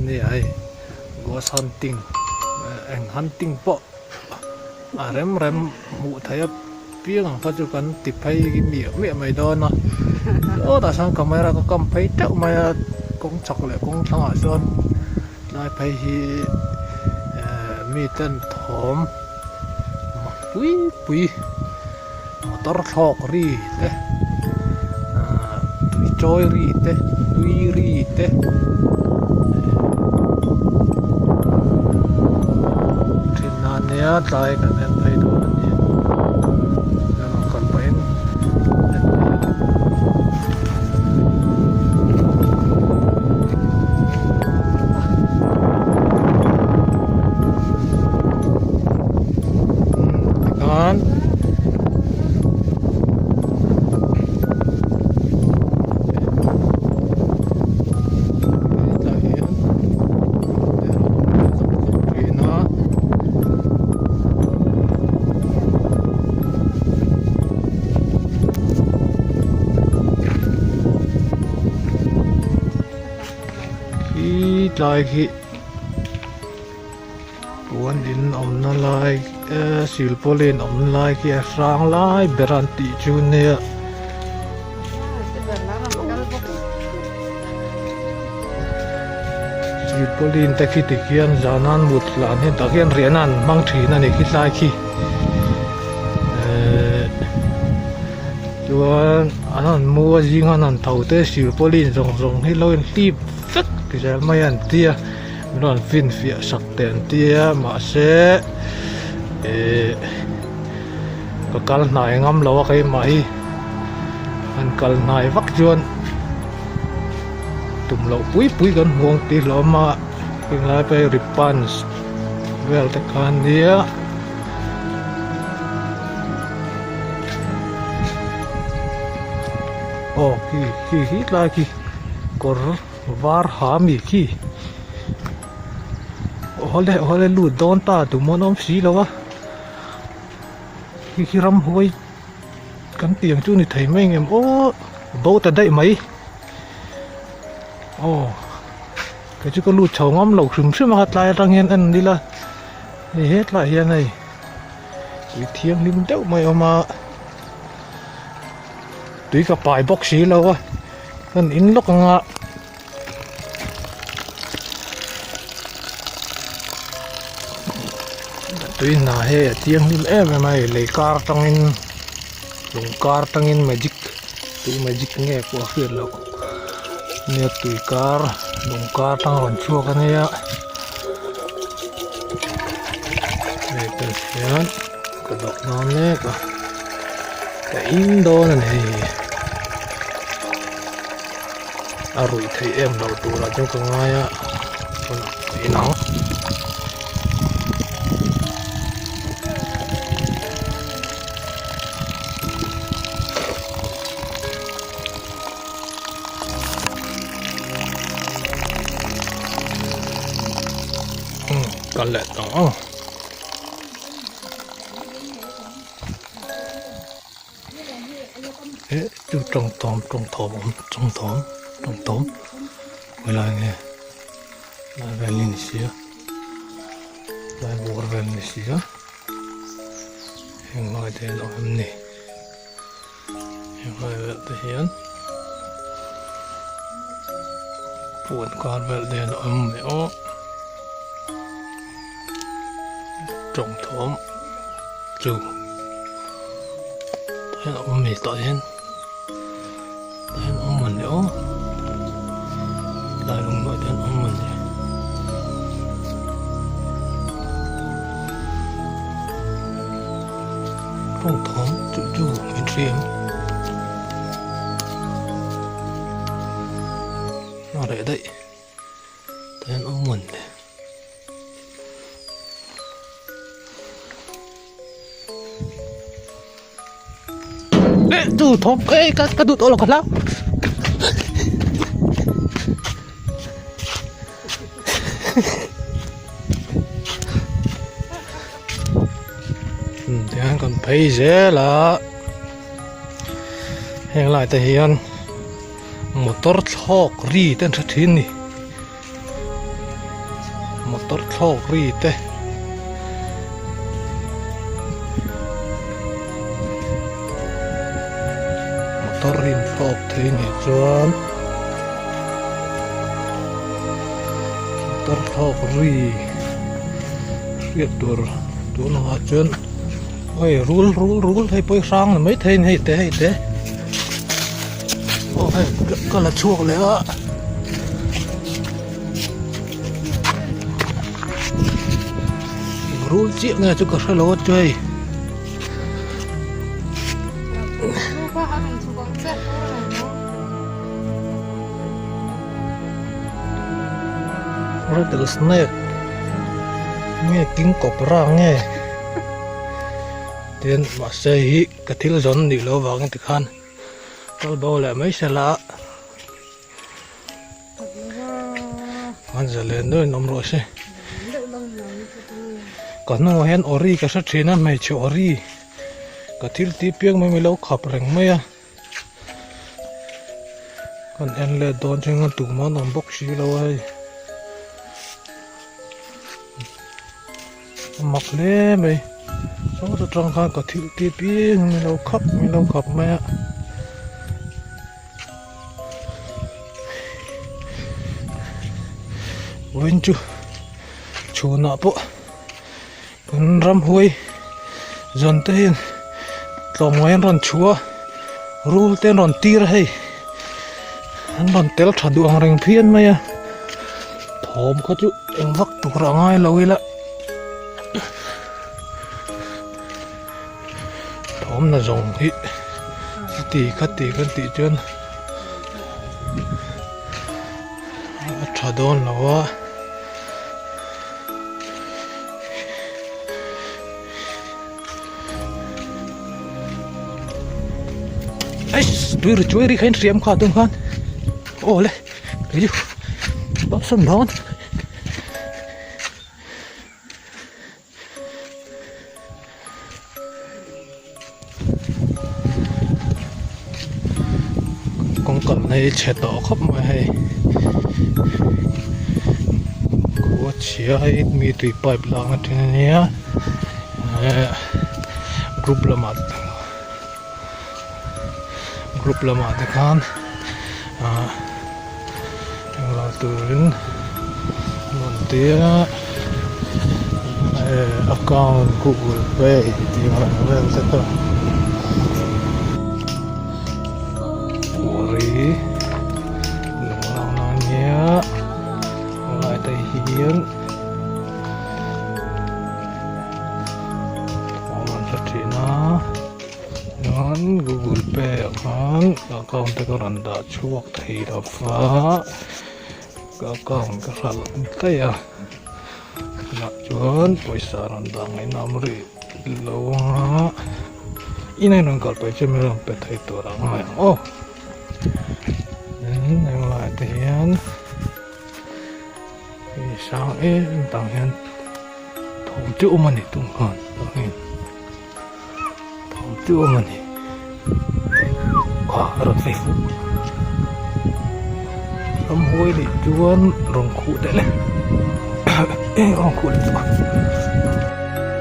này ai ghost hunting anh hunting po rem hmuh theih apiang phát cho cần tip hay cái miệng mày đó nó ô ta sang camera có cầm thấy trâu mày cũng chọc lại cũng thằng ở sơn lại phải hi mi tên thom mà pui motor thok ri te tui trôi ri te tui ri te trên nàn nhá tại cái này thấy đồ này nó còn phải lại khi buồn đến ông nó lại xíu po lên ông lại khi hrang lại beran ti chu nè xíu po lên ta khi tiệt kian zanan mut lan hen ta kian rianan mang thi na ne khi lại khi chuan anh mua gì ngon anh thầu tới xíu po lên rong hết lôi tip cái giờ mấy anh tia nó vin fiah sắc tiền tia mà sẽ cái cal này ngâm lâu cái máy anh cal này vắt chuan tụm lâu pui gần nguồn tí lâu mà cái lại phải repans well cái can tia khi lại khi cor var hami khi hole lu don ta tu mon om si lo wa khi ram hoi kan tiang chu ni thei mai ngem o bo ta dai mai cái chú có lu chầu ngom lẩu sum mà lại rang hen an đi la hết lại hiện này cái thiêng lim đậu mày mà tuy cả bài box xí lo wa kan in lok nga tuy na he tiếng lim em mày lấy car tangin lùng car tangin magic tuy magic nghe của phiền lộc nè tuy car lùng car tang hòn chua cái này á này tên phiền cái độc nó nè cái in đô này rồi thấy em đầu tù là trong cái ngai á còn cái nóng còn lẹ đó chú trồng thóm quay lại nghe lại về lên xíu lại bùa về lên xíu hiện lại thế nó em nè hiện lại về thế hiện buồn con về đây nó em nè ó trồng thóm trừ thế nó em nè tội hen thế nó mình nữa lại đúng gọi tên ông mình không thóm chú miền riêng nó để đấy tên ông mình chú thóm cái tụt đó là con lắm thì anh còn thấy dễ là hiện lại thì anh một tort hok ri tên rất hin nè motor thok ri te motor rin thok thei ni chuan motor thok ri riết tur tu nó chuan ôi rul hay bơi hrang là mấy thei hay thế ô hay có là chuộcเลยá rul chiếc nghe cho cả lỗ chơi rattle snake nghe kính cọp ra nghe tiền mà xây hi cái thiếu giống đi lâu vào cái thực hành tôi bao lại mấy xe lạ anh giờ lên đây nằm rồi xe còn nó hen ori cái sát trên anh mày chịu ori cái thiếu tí piang mày lâu khập rừng mày à còn em lên đón trên con tủ món nằm bốc xí lâu ấy mặc lên mày số tôi trong hai có thiếu tí piang mày lâu khập mày à quên chú chú nọ bộ con ram hui dần tên lòng ngoài ron chúa rul tên ron tir hay anh ron tel thà duang rèn phiên mày à thòm có chú em vắt tụ ra ngay lâu la thòm là rồng hít khát tì chân thà đòn là wa tôi rồi chui đi khen xiêm khá tương khan ô lê cái gì bắp sâm đón con cọp này trẻ tỏ khóc mà hay có chia hay mi tùy pipe lang thế này group lama te khan la turin non tia account Google Pay ti ngala vel te to ori lo na nya lai tai hian on sa thina Google Pay account te ko randa chuak thei da fa account ka sal thei a na chuan paisa randa ngai nam ri lo ha inai non kal pai che me ram pe thei to ra ngai o nang lai te hian sang tang hian thom chu mani tung khan thom chu mani rồi phải phụ âm hôi để chuan rồng cụ đấy này rồng cụ đấy